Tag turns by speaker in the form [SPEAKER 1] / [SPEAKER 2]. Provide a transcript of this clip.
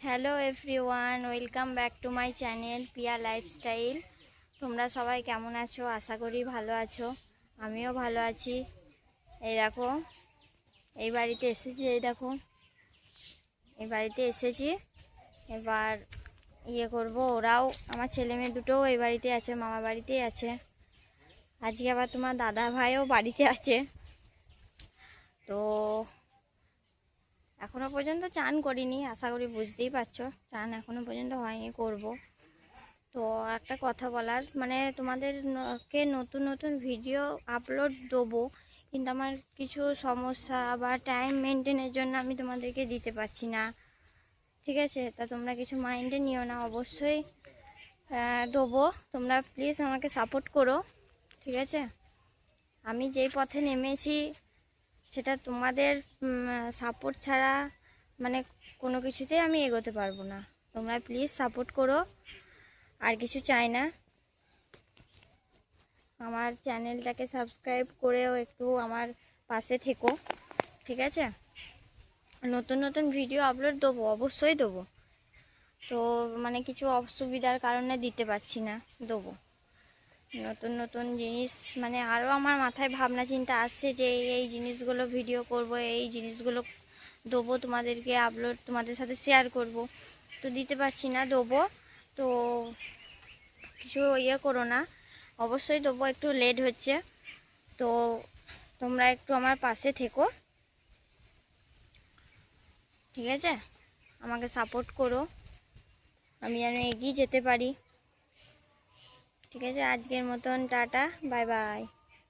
[SPEAKER 1] Hello everyone, welcome back to my channel Piya lifestyle. তোমরা সবাই কেমন আছো? আশা করি ভালো আছো। আমিও ভালো আছি। এই দেখো, এই বাড়িতে এসেছি। এই বাড়িতে এসেছি। এবার করব। ওরাও, আমার ছেলে মেয়ে দুটোও এই বাড়িতে আছে, মামার বাড়িতেই আছে। আজকে আবার তোমার দাদা ভাইও বাড়িতে আছে। তো এখনো পর্যন্ত চান করিনি, আশা করি বুঝতেই পারছো। চান এখনো পর্যন্ত হয়নি, করব। তো একটা কথা বলার, মানে তোমাদেরকে নতুন নতুন ভিডিও আপলোড দেবো, কিন্তু আমার কিছু সমস্যা বা টাইম মেনটেনের জন্য আমি তোমাদেরকে দিতে পারছি না। ঠিক আছে? তা তোমরা কিছু মাইন্ডে নিও না, অবশ্যই দেবো। তোমরা প্লিজ আমাকে সাপোর্ট করো। ঠিক আছে? আমি যেই পথে নেমেছি সেটা তোমাদের সাপোর্ট ছাড়া মানে কোনো কিছুতেই আমি এগোতে পারবো না। তোমরা প্লিজ সাপোর্ট করো, আর কিছু চাই না। আমার চ্যানেলটাকে সাবস্ক্রাইব করেও একটু আমার পাশে থেকো। ঠিক আছে? নতুন নতুন ভিডিও আপলোড দেবো, অবশ্যই দেবো। তো মানে কিছু অসুবিধার কারণে দিতে পারছি না, দেবো। নতুন নতুন জিনিস, মানে আরও আমার মাথায় ভাবনা চিন্তা আসছে যে এই জিনিসগুলো ভিডিও করব, এই জিনিসগুলো দেবো তোমাদেরকে, আপলোড তোমাদের সাথে শেয়ার করব। তো দিতে পারছি না, দেবো। তো কিছু করো না, অবশ্যই দেবো। একটু লেট হচ্ছে, তো তোমরা একটু আমার পাশে থেকো। ঠিক আছে? আমাকে সাপোর্ট করো, আমি যেন এগিয়ে যেতে পারি। ঠিক আছে? আজকের মতন টাটা, বাই বাই।